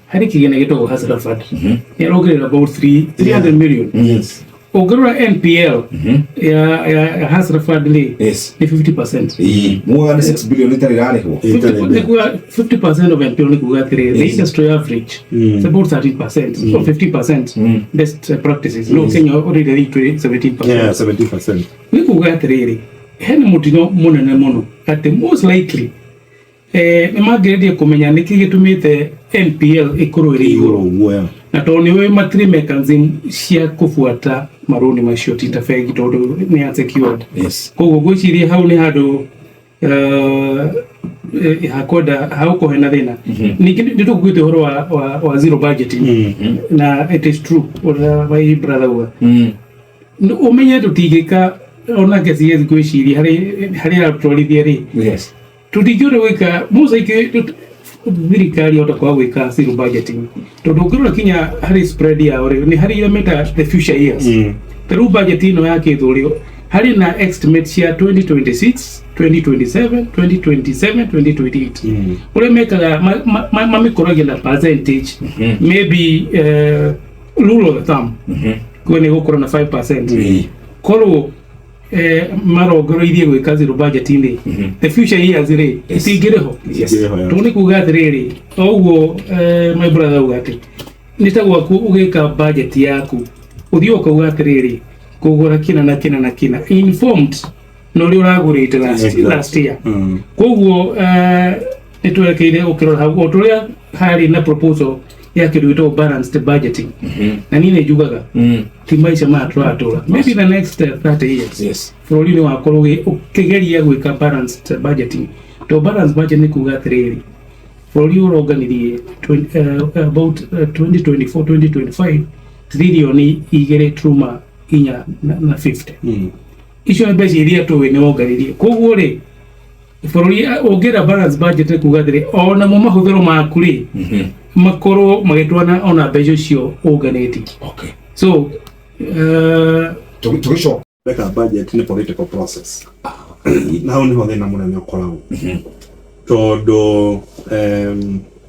hari kigena gito hasara fund ya logere about 300 million. Yes. Ogorora NPL ya hasara fund ni 50%. More than 6 billion litari gane ho. 50% of NPL ni kuga three. The industry average is about 13% or 50% best practices. No, Kenya already reached 17%. Yeah, 17%. Ni kuga three. Hena mutino munene muno at the most likely magiredi kumenya niki gitumite NPL ikuru iri iguru na toni we matri mechanism cia kufuata maroni macio tintafegi tondu ni unsecured. Yes. Koguo gwiciria hau ni handu hakoda hauko hena thina niki nditukwite horo wa zero budgeting na it is true ora my brother wa umenye tutigika ona kesi yezi gwiciria hari atwarithia ri. Yes. Tutigire wika muzaike thirikari otakwa gwika zero budgeting tondu ngirora kinya hari spread ya ore ni hari meta the future years the budget ino yake ithuri hari na estimate cia 2026 2027 2027 2028 ore mekaga mamikoragia na percentage maybe rule of thumb kwene gukora na 5% koro marogoroithie gwika zero budgeting the future years ri itingireho. Tuni kuga atiriri oguo my brother ugati nitagwa ku ugika budget yaku uthio kuga atiriri kugura kina na kina na kina informed no ri uragurite last year koguo nitwerekeire ukirora hau turia hari na proposal yake duito balanced budgeting na nini jugaga ti maisha maturatura maybe the next 30 years. Yes. For you know akoroge ukigeria gwika balanced budgeting to balance budget ni kuga atiriri for you organize about 2024 2025 trillion igere truma inya na 50 icio mbeca iria tuwe ni ogaririe koguo ri for you ogera balance budget kuga atiriri ona mo mahuthiro maku ri makoro magitwana ona mbeca cio organize. Okay. So tugisho Beka budget ni political process. Nao ni hodhe na munene ukoragwo. Tondu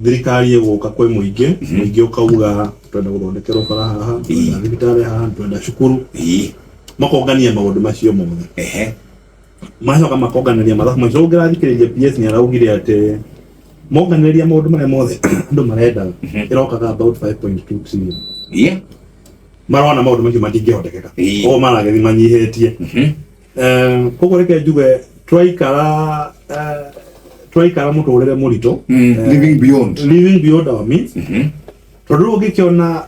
thirikari iguka kwi muingi ukauga twenda guthondekerwo bara haha, twenda thibitari haha, twenda cukuru. Makongania maundu macio mothe. Macoka makongania mathabu macio ngirathikiriria PS ni araugire ati monganiria maundu maria mothe andu marenda irokaga about 5.2 trillion. Marona maundu macio matingihoteka o maragethi manyihetie koguo reke njuge twaikara muturire murito living beyond our means tondu ugikiona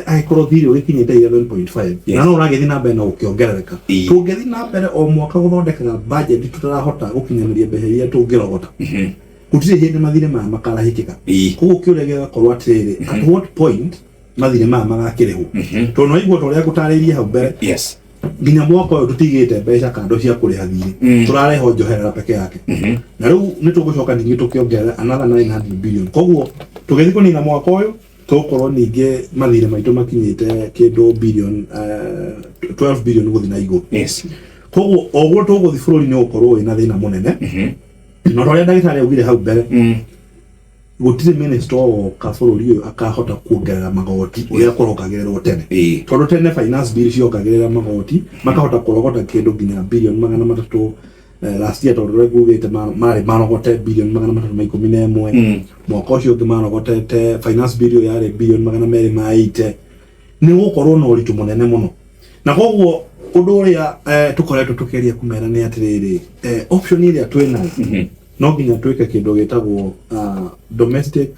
aikorwo thiri ugikinyite 11.5 na no uragethi na mbere na ukiongerereka tungethi na mbere o mwaka guthondekaga budget tutarahota gukinyaniria mbeca iria tungirogota gutire hindi mathire ma makarahikika koguo kiuria gigakorwo atiriri at what point mathire ma magakirihu tondu no igwo toria gutaririe hau mbere. Yes. Nginya mwaka uyu tutigite mbeca kando cia kuriha thiri turareho njoherera peke yake na riu nitugucoka ningi tukiongerera another 900 billion koguo tugethi kunina mwaka uyu tukorwo ningi mathire maitu makinyite kindu billion 12 billion guthi na iguru. Yes. Koguo ogwo tuguthi bururi ni ukorwo ina thina munene no toria ndagitari augire hau mbere gutire minister o ka bururi uyu akahota kuongerera magoti uria kurokagererwo tene tondu tene finance bill ciongagirira magoti makahota kurogota kindu nginya billion 300 last year tondu regugite mari marogote billion 311 mwaka ucio ungi marogotete finance bill yari billion 280 ni gukorwo na uritu munene muno na koguo undu uria tukoretwo tukeria kumera ni atiriri option iria twina no nginya twike kindu gitagwo domestic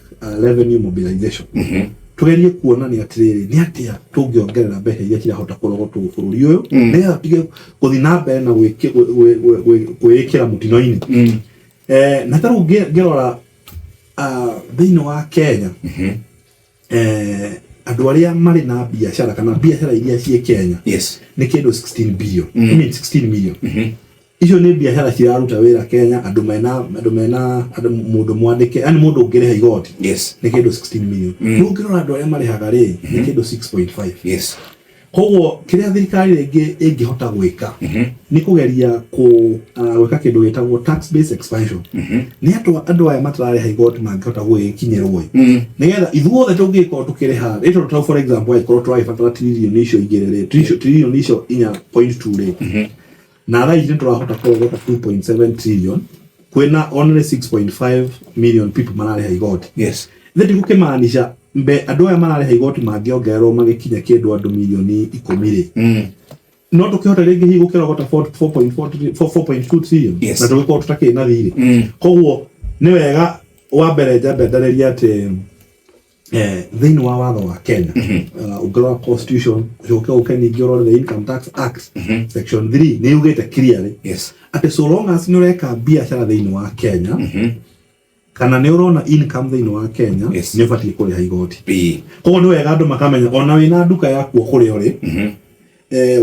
revenue mobilization tugerie kuona ni atiriri ni atia tungiongerera mbeca iria cirahota kurogotwo bururi uyu nigetha tige guthi na mbere na gwikira mutino-ini na taru ngirora thiini wa Kenya andu aria mari na biashara kana biashara iria cie Kenya ni kindu 16 billion I mean 16 million icio ni biashara ciraruta wira Kenya andu mena mundu mwandike ani mundu ungireha igoti ni kindu 16 million no ngirora andu aria marihaga ri ni kindu 6.5 koguo kiria thirikari rĩngĩ ĩngĩhota gwĩka nĩ kũgeria gwĩka kĩndũ gĩtagwo tax base expansion nĩ andũ aya matarareha igoti mangĩhota gwĩkinyĩrwo nĩgetha ithuothe tũngĩkorwo tũkĩrĩha ĩtũ for example ĩkorwo tũrabatara tiririoni icio 4.2 na thaa ici tũrahota kũrogota 2.7 trillion kwĩna only 6.5 million people marareha igoti. Yes. Theti gũkĩmaanisha andũ aya marareha igoti mangĩongererwo magĩkinya kĩndũ andũ milioni 10 no tũkĩhota rĩngĩ hihi gũkĩrogota 4.2 trillion na tũgĩkorwo tũtakĩrĩ na thirĩ. Koguo nĩ wega wa mbere njambe ndarĩria atĩ thĩinĩ wa watho wa Kenya ũngĩrora constitution ũcoke ningĩ ũrore the Income Tax Act section 3 nĩ yugĩte clearly atĩ so long as nĩ ũreka biacara thĩinĩ wa Kenya kana nĩ ũrona income thĩinĩ wa Kenya nĩ ũbatiĩ kũrĩha igoti. Koguo nĩ wega andũ makamenya ona wĩna nduka yaku kũrĩa ũrĩ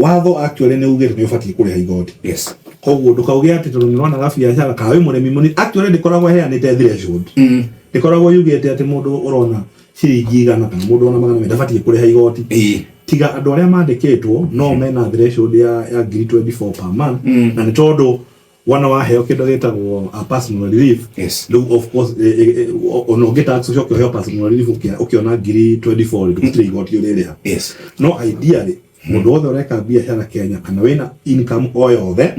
watho actually nĩ ugĩte nĩ ũbatiĩ kũrĩha igoti. Koguo ndũkauge atĩ tondũ nĩ ũrona gabiacara kawe mũrĩmi mũnini actually ndĩkoragwo heanĩte threshold ndĩkoragwo yugĩte atĩ mũndũ ũrona ciringi 100 kana mũndũ ona 200 ndabatiĩ kũrĩha igoti. Tiga andũ arĩa mandĩkĩtwo no mena threshold ya 24 per month na nĩ tondũ wana waheo kĩndũ gĩtagwo personal relief of course ono getax ucoke heo personal relief ukiona 24 ndũtire igoti ũrĩrĩha. No ideally mũndũ wothe ũreka biacara Kenya kana wĩna income o yothe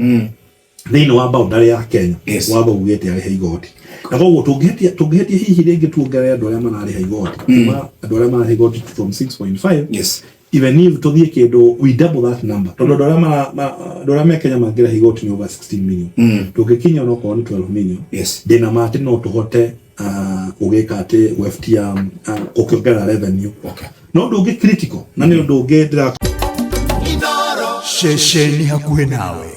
thĩinĩ wa boundary ya Kenya watho ugĩte arĩhe igoti. Na koguo tũngĩhetia hihi rĩngĩ tuongerere andũ arĩa mararĩha igoti kuma andũ arĩa mararĩha igoti from 6.5 even if tũthiĩ kĩndũ we double that number tondũ andũ arĩa me Kenya mangĩrĩha igoti nĩ over 16 million tũngĩkinya no korwo nĩ 12 million ndĩna matĩ no tũhote gũgĩka atĩ gwefutia gũkĩongerera revenue. No ũndũ ũngĩ critical na nĩ ũndũ ũngĩ ndĩra Shesheni hakuhĩ nawe.